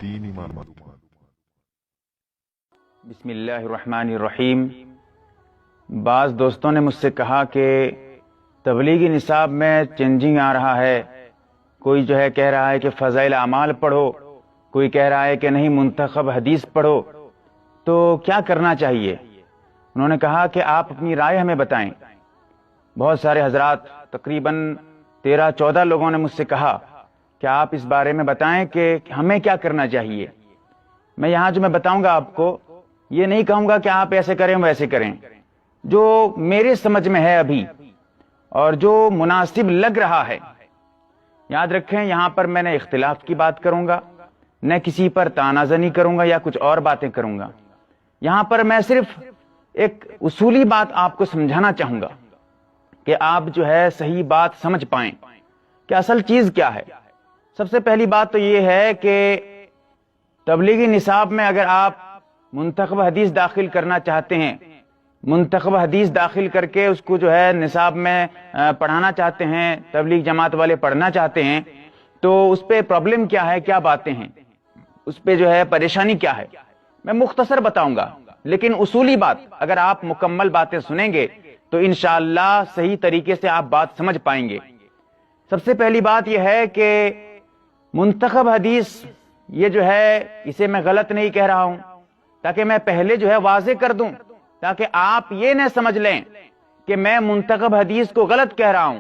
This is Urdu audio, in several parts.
دینی معلومات۔ بسم اللہ الرحمن الرحیم۔ بعض دوستوں نے مجھ سے کہا کہ تبلیغی نصاب میں چینجنگ آ رہا ہے، کوئی جو ہے کہہ رہا ہے کہ فضائل اعمال پڑھو، کوئی کہہ رہا ہے کہ نہیں منتخب حدیث پڑھو، تو کیا کرنا چاہیے؟ انہوں نے کہا کہ آپ اپنی رائے ہمیں بتائیں۔ بہت سارے حضرات، تقریباً 13-14 لوگوں نے مجھ سے کہا کہ آپ اس بارے میں بتائیں کہ ہمیں کیا کرنا چاہیے۔ میں یہاں جو میں بتاؤں گا آپ کو، یہ نہیں کہوں گا کہ آپ ایسے کریں ویسے کریں، جو میرے سمجھ میں ہے ابھی اور جو مناسب لگ رہا ہے۔ یاد رکھیں، یہاں پر میں نے اختلاف کی بات کروں گا، نہ کسی پر تنازع کروں گا یا کچھ اور باتیں کروں گا۔ یہاں پر میں صرف ایک اصولی بات آپ کو سمجھانا چاہوں گا کہ آپ جو ہے صحیح بات سمجھ پائیں کہ اصل چیز کیا ہے۔ سب سے پہلی بات تو یہ ہے کہ تبلیغی نصاب میں اگر آپ منتخب حدیث داخل کرنا چاہتے ہیں، منتخب حدیث داخل کر کے اس کو جو ہے نصاب میں پڑھانا چاہتے ہیں، تبلیغ جماعت والے پڑھنا چاہتے ہیں، تو اس پہ پرابلم کیا ہے، کیا باتیں ہیں، اس پہ جو ہے پریشانی کیا ہے، میں مختصر بتاؤں گا، لیکن اصولی بات اگر آپ مکمل باتیں سنیں گے تو انشاءاللہ صحیح طریقے سے آپ بات سمجھ پائیں گے۔ سب سے پہلی بات یہ ہے کہ منتخب حدیث، یہ جو ہے اسے میں غلط نہیں کہہ رہا ہوں، تاکہ میں پہلے جو ہے واضح کر دوں، تاکہ آپ یہ نہ سمجھ لیں کہ میں منتخب حدیث کو غلط کہہ رہا ہوں،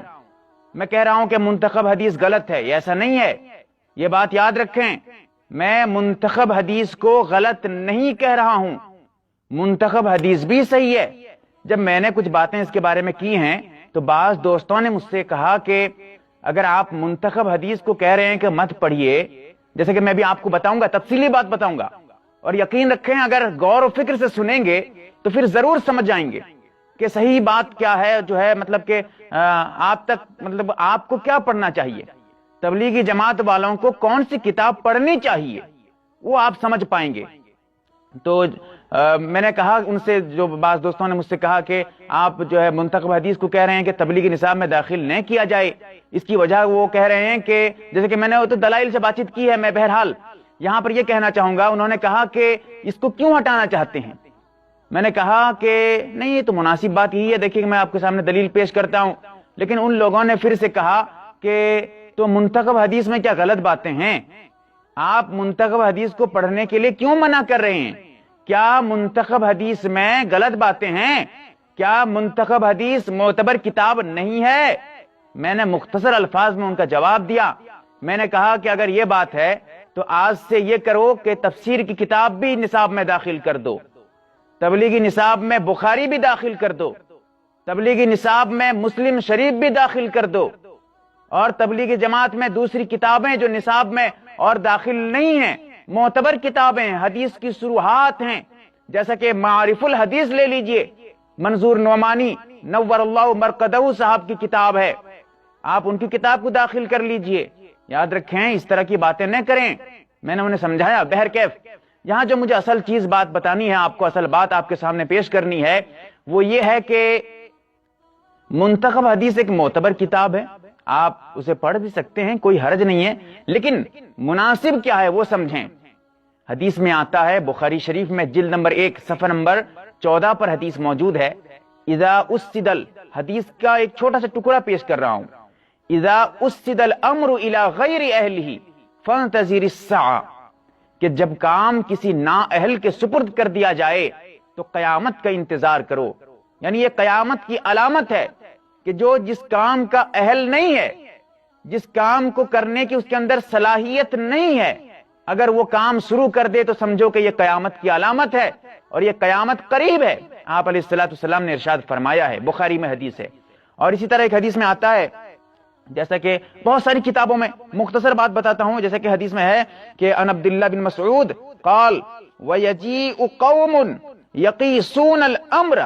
میں کہہ رہا ہوں کہ منتخب حدیث غلط ہے، یہ ایسا نہیں ہے۔ یہ بات یاد رکھیں، میں منتخب حدیث کو غلط نہیں کہہ رہا ہوں، منتخب حدیث بھی صحیح ہے۔ جب میں نے کچھ باتیں اس کے بارے میں کی ہیں تو بعض دوستوں نے مجھ سے کہا کہ اگر آپ منتخب حدیث کو کہہ رہے ہیں کہ مت پڑھیے، جیسے کہ میں بھی آپ کو بتاؤں گا، تفصیلی بات بتاؤں گا، اور یقین رکھیں اگر غور و فکر سے سنیں گے تو پھر ضرور سمجھ جائیں گے کہ صحیح بات کیا ہے، جو ہے مطلب کہ آپ تک، مطلب آپ کو کیا پڑھنا چاہیے، تبلیغی جماعت والوں کو کون سی کتاب پڑھنی چاہیے، وہ آپ سمجھ پائیں گے۔ تو میں نے کہا ان سے، جو بعض دوستوں نے مجھ سے کہا کہ آپ جو ہے منتخب حدیث کو کہہ رہے ہیں کہ تبلیغی نصاب میں داخل نہیں کیا جائے، اس کی وجہ وہ کہہ رہے ہیں کہ جیسے کہ میں نے تو دلائل سے بات چیت کی ہے، میں بہرحال یہاں پر یہ کہنا چاہوں گا، انہوں نے کہا کہ اس کو کیوں ہٹانا چاہتے ہیں۔ میں نے کہا کہ نہیں، یہ تو مناسب بات یہی ہے، دیکھیے میں آپ کے سامنے دلیل پیش کرتا ہوں، لیکن ان لوگوں نے پھر سے کہا کہ تو منتخب حدیث میں کیا غلط باتیں ہیں، آپ منتخب حدیث کو پڑھنے کے لیے کیوں منع کر رہے ہیں، کیا منتخب حدیث میں غلط باتیں ہیں، کیا منتخب حدیث معتبر کتاب نہیں ہے؟ میں نے مختصر الفاظ میں ان کا جواب دیا، میں نے کہا کہ اگر یہ بات ہے تو آج سے یہ کرو کہ تفسیر کی کتاب بھی نصاب میں داخل کر دو، تبلیغی نصاب میں بخاری بھی داخل کر دو، تبلیغی نصاب میں مسلم شریف بھی داخل کر دو، اور تبلیغی جماعت میں دوسری کتابیں جو نصاب میں اور داخل نہیں ہیں، معتبر کتابیں، حدیث کی شروحات ہیں، جیسا کہ معارف الحدیث لے لیجئے، منظور نعمانی نور اللہ مرقدہ صاحب کی کتاب ہے، آپ ان کی کتاب کو داخل کر لیجئے۔ یاد رکھیں اس طرح کی باتیں نہ کریں، میں نے انہیں سمجھایا۔ بہرکیف یہاں جو مجھے اصل چیز بات بتانی ہے آپ کو، اصل بات آپ کے سامنے پیش کرنی ہے، وہ یہ ہے کہ منتخب حدیث ایک معتبر کتاب ہے، آپ اسے پڑھ بھی سکتے ہیں، کوئی حرج نہیں ہے، لیکن مناسب کیا ہے وہ سمجھیں۔ حدیث میں آتا ہے، بخاری شریف میں جلد نمبر 1 صفحہ نمبر 14 پر حدیث موجود ہے، اذا اسد، حدیث کا ایک چھوٹا سا ٹکڑا پیش کر رہا ہوں، اذا اسد الامر الى غیر اہلہ فانتظر الساعہ، کہ جب کام کسی نااہل کے سپرد کر دیا جائے تو قیامت کا انتظار کرو۔ یعنی یہ قیامت کی علامت ہے کہ جو جس کام کا اہل نہیں ہے، جس کام کو کرنے کی اس کے اندر صلاحیت نہیں ہے، اگر وہ کام شروع کر دے تو سمجھو کہ یہ قیامت کی علامت ہے اور یہ قیامت قریب ہے۔ آپ علیہ السلام نے ارشاد فرمایا ہے، بخاری میں حدیث ہے۔ اور اسی طرح ایک حدیث میں آتا ہے، جیسا کہ بہت ساری کتابوں میں، مختصر بات بتاتا ہوں، جیسا کہ حدیث میں ہے کہ ان عبداللہ بن مسعود قال وَيَجِيءُ قَوْمٌ يَقِيسُونَ الْأَمْرَ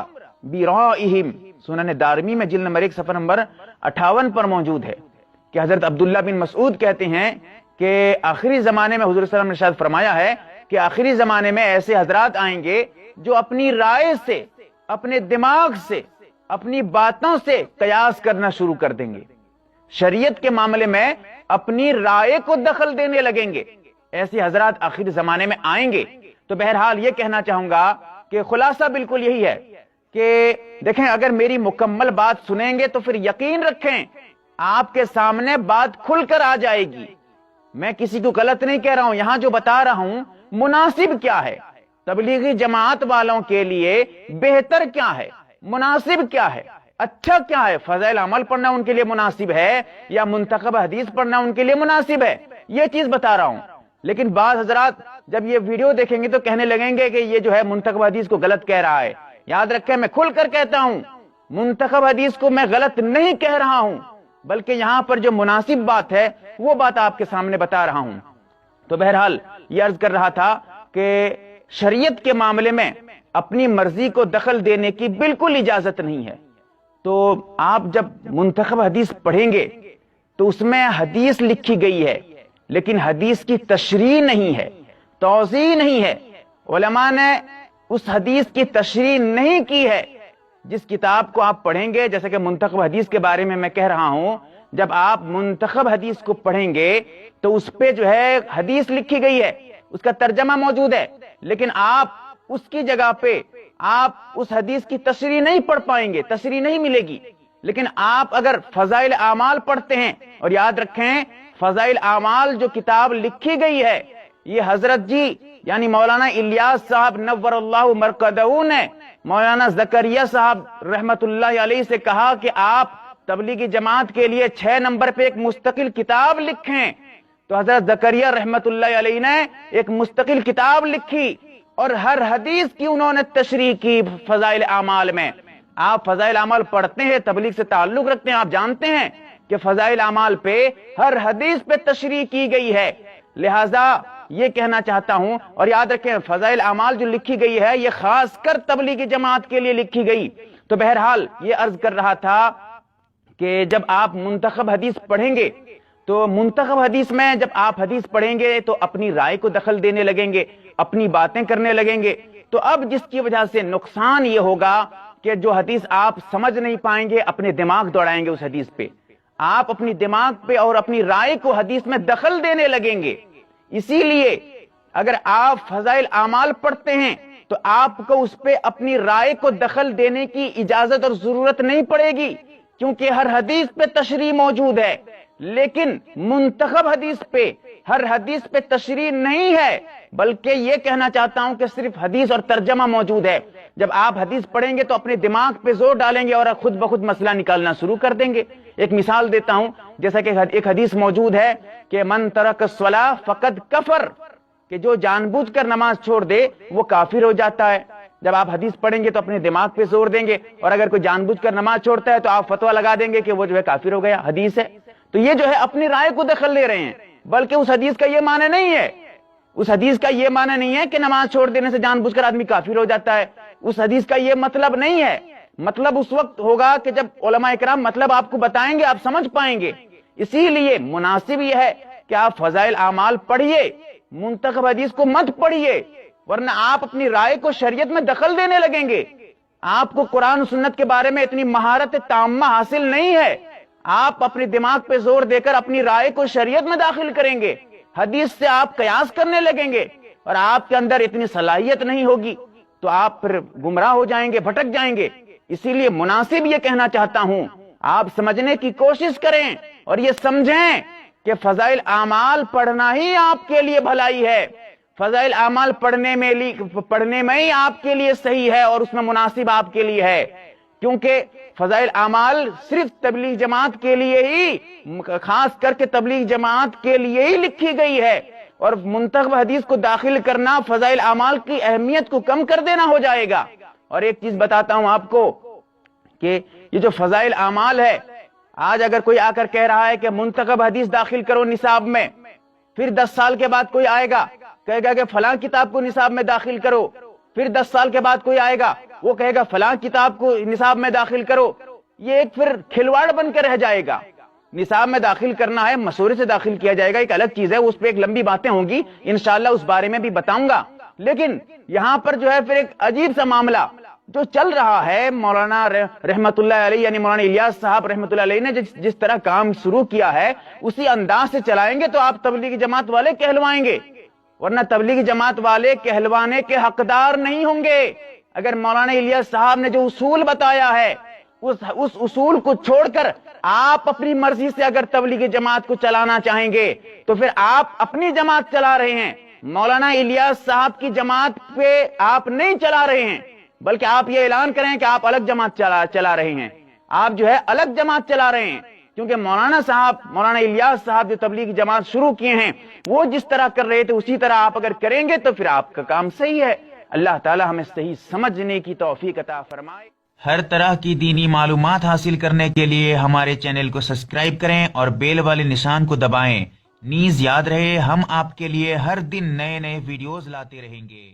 بِرَائِهِمْ، سنن دارمی میں جلد نمبر 1 صفحہ نمبر 58 پر موجود ہے کہ حضرت عبداللہ بن مسعود کہتے ہیں کہ آخری زمانے میں حضور صلی اللہ علیہ وسلم نے ارشاد فرمایا ہے کہ آخری زمانے میں ایسے حضرات آئیں گے جو اپنی رائے سے، اپنے دماغ سے، اپنی باتوں سے قیاس کرنا شروع کر دیں گے، شریعت کے معاملے میں اپنی رائے کو دخل دینے لگیں گے، ایسے حضرات آخر زمانے میں آئیں گے۔ تو بہرحال یہ کہنا چاہوں گا کہ خلاصہ بالکل یہی ہے کہ دیکھیں، اگر میری مکمل بات سنیں گے تو پھر یقین رکھیں آپ کے سامنے بات کھل کر آ جائے گی۔ میں کسی کو غلط نہیں کہہ رہا ہوں، یہاں جو بتا رہا ہوں مناسب کیا ہے، تبلیغی جماعت والوں کے لیے بہتر کیا ہے، مناسب کیا ہے، اچھا کیا ہے، فضائل عمل پڑھنا ان کے لیے مناسب ہے یا منتخب حدیث پڑھنا ان کے لیے مناسب ہے، یہ چیز بتا رہا ہوں۔ لیکن بعض حضرات جب یہ ویڈیو دیکھیں گے تو کہنے لگیں گے کہ یہ جو ہے منتخب حدیث کو غلط کہہ رہا ہے۔ یاد رکھیں، میں کھل کر کہتا ہوں منتخب حدیث کو میں غلط نہیں کہہ رہا ہوں، بلکہ یہاں پر جو مناسب بات ہے وہ بات آپ کے سامنے بتا رہا ہوں۔ تو بہرحال یہ عرض کر رہا تھا کہ شریعت کے معاملے میں اپنی مرضی کو دخل دینے کی بالکل اجازت نہیں ہے۔ تو آپ جب منتخب حدیث پڑھیں گے تو اس میں حدیث لکھی گئی ہے، لیکن حدیث کی تشریح نہیں ہے، توضیح نہیں ہے۔ علماء نے اس حدیث کی تشریح نہیں کی ہے۔ جس کتاب کو آپ پڑھیں گے، جیسے کہ منتخب حدیث کے بارے میں کہہ رہا ہوں، جب آپ منتخب حدیث کو پڑھیں گے تو اس پہ جو ہے حدیث لکھی گئی ہے، اس کا ترجمہ موجود ہے، لیکن آپ اس کی جگہ پہ آپ اس حدیث کی تشریح نہیں پڑھ پائیں گے، تشریح نہیں ملے گی۔ لیکن آپ اگر فضائل اعمال پڑھتے ہیں، اور یاد رکھیں فضائل اعمال جو کتاب لکھی گئی ہے یہ حضرت جی یعنی مولانا الیاس صاحب نور اللہ مرقدہ نے مولانا زکریا صاحب رحمت اللہ علیہ سے کہا کہ آپ تبلیغی جماعت کے لیے 6 نمبر پہ ایک مستقل کتاب لکھیں، تو حضرت زکریا رحمت اللہ علیہ نے ایک مستقل کتاب لکھی اور ہر حدیث کی انہوں نے تشریح کی فضائل اعمال میں۔ آپ فضائل اعمال پڑھتے ہیں، تبلیغ سے تعلق رکھتے ہیں، آپ جانتے ہیں کہ فضائل اعمال پہ ہر حدیث پہ تشریح کی گئی ہے۔ لہذا یہ کہنا چاہتا ہوں، اور یاد رکھیں فضائل اعمال جو لکھی گئی ہے یہ خاص کر تبلیغی جماعت کے لیے لکھی گئی۔ تو بہرحال یہ عرض کر رہا تھا کہ جب آپ منتخب حدیث پڑھیں گے تو منتخب حدیث میں جب آپ حدیث پڑھیں گے تو اپنی رائے کو دخل دینے لگیں گے، اپنی باتیں کرنے لگیں گے، تو اب جس کی وجہ سے نقصان یہ ہوگا کہ جو حدیث آپ سمجھ نہیں پائیں گے اپنے دماغ دوڑائیں گے اس حدیث پہ، آپ اپنی دماغ پہ اور اپنی رائے کو حدیث میں دخل دینے لگیں گے۔ اسی لیے اگر آپ فضائل اعمال پڑھتے ہیں تو آپ کو اس پہ اپنی رائے کو دخل دینے کی اجازت اور ضرورت نہیں پڑے گی، کیونکہ ہر حدیث پہ تشریح موجود ہے۔ لیکن منتخب حدیث پہ ہر حدیث پہ تشریح نہیں ہے، بلکہ یہ کہنا چاہتا ہوں کہ صرف حدیث اور ترجمہ موجود ہے۔ جب آپ حدیث پڑھیں گے تو اپنے دماغ پہ زور ڈالیں گے اور خود بخود مسئلہ نکالنا شروع کر دیں گے۔ ایک مثال دیتا ہوں، جیسا کہ ایک حدیث موجود ہے کہ من ترک الصلاۃ فقد کفر، کہ جو جان بوجھ کر نماز چھوڑ دے وہ کافر ہو جاتا ہے۔ جب آپ حدیث پڑھیں گے تو اپنے دماغ پہ زور دیں گے، اور اگر کوئی جان بوجھ کر نماز چھوڑتا ہے تو آپ فتویٰ لگا دیں گے کہ وہ جو ہے کافر ہو گیا، حدیث ہے۔ تو یہ جو ہے اپنی رائے کو دخل لے رہے ہیں، بلکہ اس حدیث کا یہ معنی نہیں ہے، اس حدیث کا یہ معنی نہیں ہے کہ نماز چھوڑ دینے سے جان بوجھ کر آدمی کافر ہو جاتا ہے، اس حدیث کا یہ مطلب نہیں ہے۔ مطلب اس وقت ہوگا کہ جب علماء اکرام مطلب آپ کو بتائیں گے، آپ سمجھ پائیں گے۔ اسی لیے مناسب یہ ہے کہ آپ فضائل اعمال پڑھیے، منتخب حدیث کو مت پڑھیے، ورنہ آپ اپنی رائے کو شریعت میں دخل دینے لگیں گے۔ آپ کو قرآن و سنت کے بارے میں اتنی مہارت تامہ حاصل نہیں ہے، آپ اپنے دماغ پہ زور دے کر اپنی رائے کو شریعت میں داخل کریں گے، حدیث سے آپ قیاس کرنے لگیں گے، اور آپ کے اندر اتنی صلاحیت نہیں ہوگی، تو آپ پھر گمراہ ہو جائیں گے، بھٹک جائیں گے۔ اسی لیے مناسب یہ کہنا چاہتا ہوں، آپ سمجھنے کی کوشش کریں اور یہ سمجھیں کہ فضائل اعمال پڑھنا ہی آپ کے لیے بھلائی ہے، فضائل اعمال پڑھنے میں ہی آپ کے لیے صحیح ہے اور اس میں مناسب آپ کے لیے ہے، کیونکہ فضائل اعمال صرف تبلیغ جماعت کے لیے ہی، خاص کر کے تبلیغ جماعت کے لیے ہی لکھی گئی ہے، اور منتخب حدیث کو داخل کرنا فضائل اعمال کی اہمیت کو کم کر دینا ہو جائے گا۔ اور ایک چیز بتاتا ہوں آپ کو کہ یہ جو فضائل اعمال ہے، آج اگر کوئی آ کر کہہ رہا ہے کہ منتخب حدیث داخل کرو نصاب میں، پھر 10 سال کے بعد کوئی آئے گا کہے گا کہ فلاں کتاب کو نصاب میں داخل کرو، پھر 10 سال کے بعد کوئی آئے گا وہ کہے گا فلاں کتاب کو نصاب میں داخل کرو، یہ ایک پھر کھلواڑ بن کے رہ جائے گا۔ نصاب میں داخل کرنا ہے، مشورے سے داخل کیا جائے گا، ایک الگ چیز ہے، اس پہ ایک لمبی باتیں ہوں گی، انشاءاللہ اس بارے میں بھی بتاؤں گا۔ لیکن یہاں پر جو ہے پھر ایک عجیب سا معاملہ جو چل رہا ہے، مولانا رحمت اللہ علیہ یعنی مولانا الیاس صاحب رحمت اللہ علیہ نے جس طرح کام شروع کیا ہے اسی انداز سے چلائیں گے تو آپ تبلیغی جماعت والے کہلوائیں گے۔ ورنہ تبلیغی جماعت والے کہلوانے کے حقدار نہیں ہوں گے۔ اگر مولانا الیاس صاحب نے جو اصول بتایا ہے اس اصول کو چھوڑ کر آپ اپنی مرضی سے اگر تبلیغی جماعت کو چلانا چاہیں گے تو پھر آپ اپنی جماعت چلا رہے ہیں، مولانا الیاس صاحب کی جماعت پہ آپ نہیں چلا رہے ہیں، بلکہ آپ یہ اعلان کریں کہ آپ الگ جماعت چلا رہے ہیں، آپ جو ہے الگ جماعت چلا رہے ہیں، کیونکہ مولانا الیاس صاحب جو تبلیغی جماعت شروع کیے ہیں وہ جس طرح کر رہے تھے اسی طرح آپ اگر کریں گے تو پھر آپ کا کام صحیح ہے۔ اللہ تعالی ہمیں صحیح سمجھنے کی توفیق عطا فرمائے۔ ہر طرح کی دینی معلومات حاصل کرنے کے لیے ہمارے چینل کو سبسکرائب کریں اور بیل والے نشان کو دبائیں۔ نیز یاد رہے ہم آپ کے لیے ہر دن نئے ویڈیوز لاتے رہیں گے۔